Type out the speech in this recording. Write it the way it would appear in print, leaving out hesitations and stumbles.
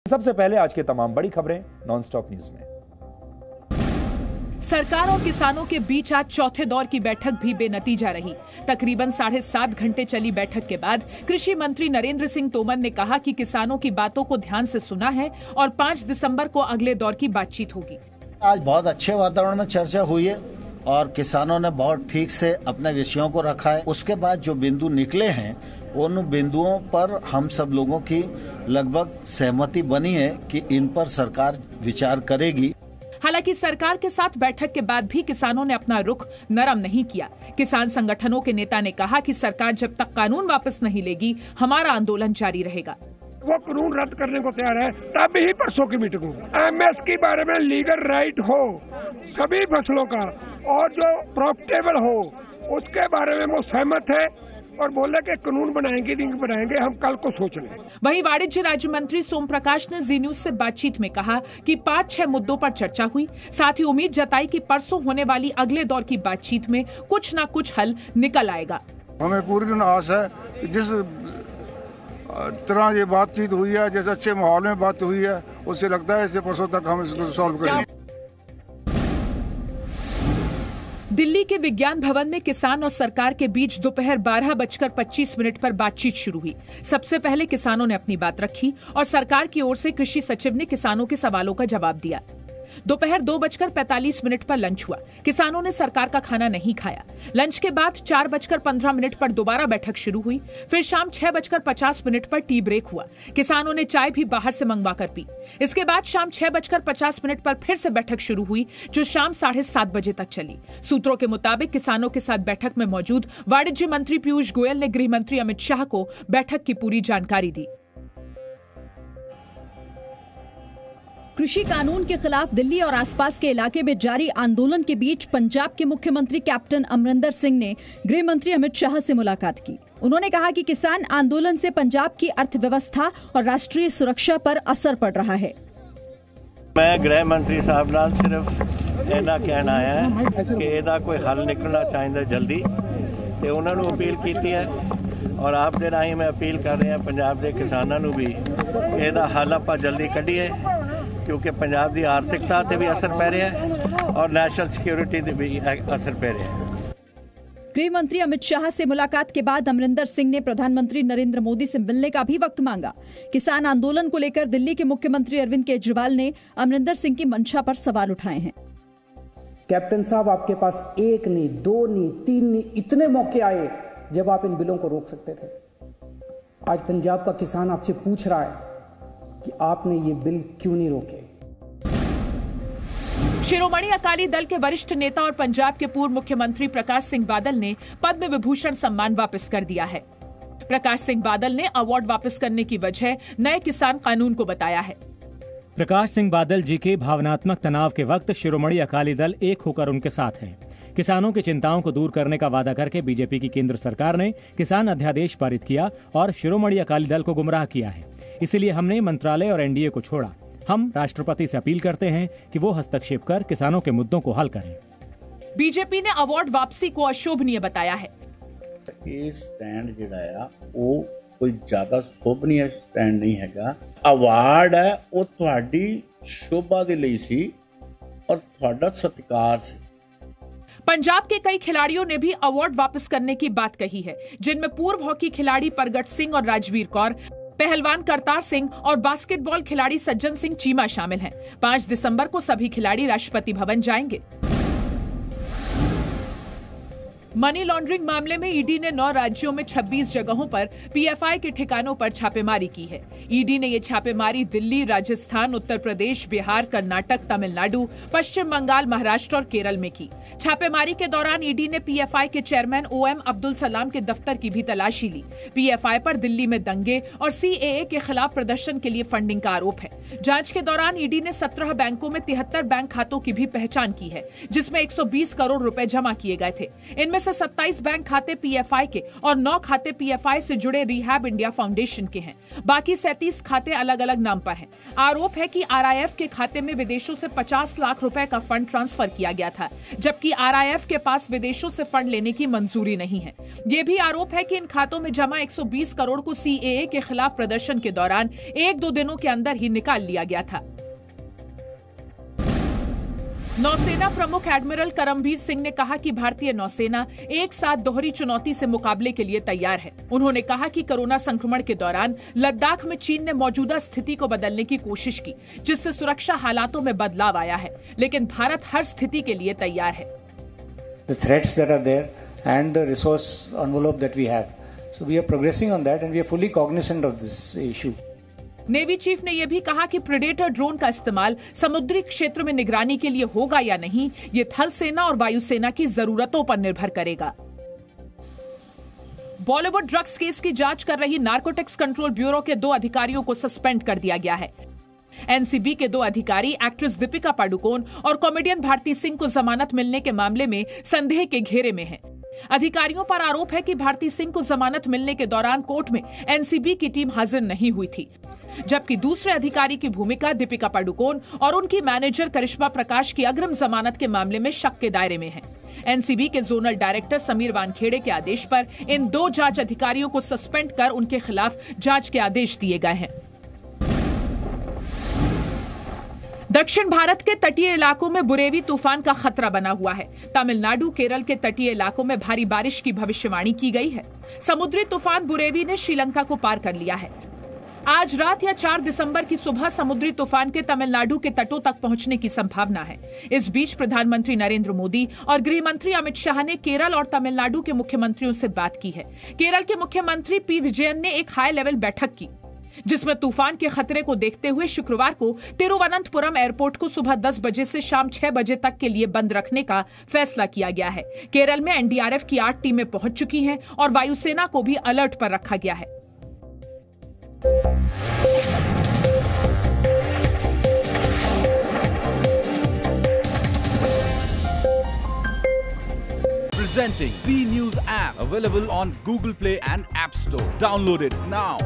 सबसे पहले आज के तमाम बड़ी खबरें नॉनस्टॉप न्यूज में। सरकार और किसानों के बीच आज चौथे दौर की बैठक भी बेनतीजा रही। तकरीबन 7.5 घंटे चली बैठक के बाद कृषि मंत्री नरेंद्र सिंह तोमर ने कहा कि किसानों की बातों को ध्यान से सुना है और 5 दिसंबर को अगले दौर की बातचीत होगी। आज बहुत अच्छे वातावरण में चर्चा हुई है और किसानों ने बहुत ठीक से अपने विषयों को रखा है। उसके बाद जो बिंदु निकले हैं उन बिंदुओं पर हम सब लोगों की लगभग सहमति बनी है कि इन पर सरकार विचार करेगी। हालांकि सरकार के साथ बैठक के बाद भी किसानों ने अपना रुख नरम नहीं किया। किसान संगठनों के नेता ने कहा कि सरकार जब तक कानून वापस नहीं लेगी, हमारा आंदोलन जारी रहेगा। वो कानून रद्द करने को तैयार है, तब ही परसों की मीटिंग होगी। एमएस के बारे में लीगल राइट हो सभी फसलों का और जो प्रॉफिटेबल हो उसके बारे में वो सहमत है और बोले कि कानून बनाएंगे नहीं बनाएंगे, हम कल को सोच लें। वहीं वाणिज्य राज्य मंत्री सोम प्रकाश ने जी न्यूज से बातचीत में कहा कि 5-6 मुद्दों पर चर्चा हुई। साथ ही उम्मीद जताई कि परसों होने वाली अगले दौर की बातचीत में कुछ न कुछ हल निकल आएगा। हमें पूरी आस है कि जिस तरह ये बातचीत हुई है, जैसे अच्छे माहौल में बात हुई है, उससे लगता है इससे परसों तक हम इसको सॉल्व करेंगे। दिल्ली के विज्ञान भवन में किसान और सरकार के बीच दोपहर 12:25 पर बातचीत शुरू हुई। सबसे पहले किसानों ने अपनी बात रखी और सरकार की ओर से कृषि सचिव ने किसानों के सवालों का जवाब दिया। दोपहर 2:45 पर लंच हुआ। किसानों ने सरकार का खाना नहीं खाया। लंच के बाद 4:15 पर दोबारा बैठक शुरू हुई। फिर शाम 6:50 पर टी ब्रेक हुआ। किसानों ने चाय भी बाहर से मंगवाकर पी। इसके बाद शाम 6:50 पर फिर से बैठक शुरू हुई, जो शाम 7:30 बजे तक चली। सूत्रों के मुताबिक किसानों के साथ बैठक में मौजूद वाणिज्य मंत्री पीयूष गोयल ने गृह मंत्री अमित शाह को बैठक की पूरी जानकारी दी। कृषि कानून के खिलाफ दिल्ली और आसपास के इलाके में जारी आंदोलन के बीच पंजाब के मुख्यमंत्री कैप्टन अमरिंदर सिंह ने गृह मंत्री अमित शाह से मुलाकात की। उन्होंने कहा कि किसान आंदोलन से पंजाब की अर्थव्यवस्था और राष्ट्रीय सुरक्षा पर असर पड़ रहा है। मैं गृह मंत्री साहब नाल सिर्फ इन्ना कहना है कि ਇਹਦਾ कोई हल निकलना चाहिए जल्दी ਤੇ ਉਹਨਾਂ ਨੂੰ अपील की है और आप दे राਹੀਂ मैं अपील कर रहे हैं पंजाब के किसानों ਨੂੰ भी ਇਹਦਾ हल ਆਪਾਂ जल्दी ਕੱਢੀਏ क्योंकि पंजाब की आर्थिकता ते भी असर पै रहा है और नेशनल सिक्योरिटी ते भी असर पै रहा है। गृह मंत्री अमित शाह से मुलाकात के बाद अमरिंदर सिंह ने प्रधानमंत्री नरेंद्र मोदी से मिलने का भी वक्त मांगा। किसान आंदोलन को लेकर दिल्ली के मुख्यमंत्री अरविंद केजरीवाल ने अमरिंदर सिंह की मंशा पर सवाल उठाए हैं। कैप्टन साहब, आपके पास 1 नहीं, 2 नहीं, 3 नहीं, इतने मौके आए जब आप इन बिलों को रोक सकते थे। आज पंजाब का किसान आपसे पूछ रहा है कि आपने ये बिल क्यों नहीं रोके। शिरोमणि अकाली दल के वरिष्ठ नेता और पंजाब के पूर्व मुख्यमंत्री प्रकाश सिंह बादल ने पद्म विभूषण सम्मान वापस कर दिया है। प्रकाश सिंह बादल ने अवार्ड वापस करने की वजह नए किसान कानून को बताया है। प्रकाश सिंह बादल जी के भावनात्मक तनाव के वक्त शिरोमणि अकाली दल एक होकर उनके साथ है। किसानों की चिंताओं को दूर करने का वादा करके बीजेपी की केंद्र सरकार ने किसान अध्यादेश पारित किया और शिरोमणि अकाली दल को गुमराह किया है। इसलिए हमने मंत्रालय और एनडीए को छोड़ा। हम राष्ट्रपति से अपील करते हैं कि वो हस्तक्षेप कर किसानों के मुद्दों को हल करें। बीजेपी ने अवार्ड वापसी को अशोभनीय बताया है। ये स्टैंड जिहड़ा वो कोई ज्यादा शोभनीय स्टैंड नहीं हैगा। अवार्ड है वो तुहाडी शोभा दे लई सी और तुहाडा सत्कार सी। पंजाब के कई खिलाड़ियों ने भी अवार्ड वापस करने की बात कही है, जिनमें पूर्व हॉकी खिलाड़ी परगट सिंह और राजवीर कौर, पहलवान करतार सिंह और बास्केटबॉल खिलाड़ी सज्जन सिंह चीमा शामिल हैं। 5 दिसंबर को सभी खिलाड़ी राष्ट्रपति भवन जाएंगे। मनी लॉन्ड्रिंग मामले में ईडी ने 9 राज्यों में 26 जगहों पर पीएफआई के ठिकानों पर छापेमारी की है। ईडी ने ये छापेमारी दिल्ली, राजस्थान, उत्तर प्रदेश, बिहार, कर्नाटक, तमिलनाडु, पश्चिम बंगाल, महाराष्ट्र और केरल में की। छापेमारी के दौरान ईडी ने पीएफआई के चेयरमैन ओएम अब्दुल सलाम के दफ्तर की भी तलाशी ली। पीएफआई पर दिल्ली में दंगे और सीएए के खिलाफ प्रदर्शन के लिए फंडिंग का आरोप है। जांच के दौरान ईडी ने 17 बैंकों में 73 बैंक खातों की भी पहचान की है, जिसमें 120 करोड़ रुपए जमा किए गए थे। इनमें से 27 बैंक खाते पीएफआई के और 9 खाते पीएफआई से जुड़े रिहैब इंडिया फाउंडेशन के हैं। बाकी 37 खाते अलग अलग नाम पर हैं। आरोप है कि आरआईएफ के खाते में विदेशों से 50 लाख रुपए का फंड ट्रांसफर किया गया था, जबकि आरआईएफ के पास विदेशों से फंड लेने की मंजूरी नहीं है। ये भी आरोप है कि इन खातों में जमा 120 करोड़ को सीएए के खिलाफ प्रदर्शन के दौरान 1-2 दिनों के अंदर ही निकाल लिया गया था। नौसेना प्रमुख एडमिरल करमबीर सिंह ने कहा कि भारतीय नौसेना एक साथ दोहरी चुनौती से मुकाबले के लिए तैयार है। उन्होंने कहा कि कोरोना संक्रमण के दौरान लद्दाख में चीन ने मौजूदा स्थिति को बदलने की कोशिश की, जिससे सुरक्षा हालातों में बदलाव आया है, लेकिन भारत हर स्थिति के लिए तैयार है। The threats that are there and the resource envelope that we have, so we are progressing on that and we are fully cognizant of this issue. Navy chief ने यह भी कहा कि प्रेडेटर ड्रोन का इस्तेमाल समुद्री क्षेत्र में निगरानी के लिए होगा या नहीं, ये थल सेना और वायुसेना की जरूरतों पर निर्भर करेगा। बॉलीवुड ड्रग्स केस की जांच कर रही नार्कोटिक्स कंट्रोल ब्यूरो के 2 अधिकारियों को सस्पेंड कर दिया गया है। एनसीबी के 2 अधिकारी एक्ट्रेस दीपिका पाडुकोन और कॉमेडियन भारती सिंह को जमानत मिलने के मामले में संदेह के घेरे में हैं। अधिकारियों पर आरोप है कि भारती सिंह को जमानत मिलने के दौरान कोर्ट में एनसीबी की टीम हाजिर नहीं हुई थी, जबकि दूसरे अधिकारी की भूमिका दीपिका पाडुकोन और उनकी मैनेजर करिश्मा प्रकाश की अग्रिम जमानत के मामले में शक के दायरे में है। एनसीबी के जोनल डायरेक्टर समीर वानखेड़े के आदेश पर इन 2 जांच अधिकारियों को सस्पेंड कर उनके खिलाफ जांच के आदेश दिए गए हैं। दक्षिण भारत के तटीय इलाकों में बुरेवी तूफान का खतरा बना हुआ है। तमिलनाडु, केरल के तटीय इलाकों में भारी बारिश की भविष्यवाणी की गई है। समुद्री तूफान बुरेवी ने श्रीलंका को पार कर लिया है। आज रात या 4 दिसंबर की सुबह समुद्री तूफान के तमिलनाडु के तटों तक पहुंचने की संभावना है। इस बीच प्रधानमंत्री नरेंद्र मोदी और गृह मंत्री अमित शाह ने केरल और तमिलनाडु के मुख्यमंत्रियों से बात की है। केरल के मुख्यमंत्री पी विजयन ने एक हाई लेवल बैठक की, जिसमें तूफान के खतरे को देखते हुए शुक्रवार को तिरुवनंतपुरम एयरपोर्ट को सुबह 10 बजे से शाम 6 बजे तक के लिए बंद रखने का फैसला किया गया है। केरल में एनडीआरएफ की 8 टीमें पहुंच चुकी हैं और वायुसेना को भी अलर्ट पर रखा गया है। Presenting B News app, available on Google Play and App Store. Download it now.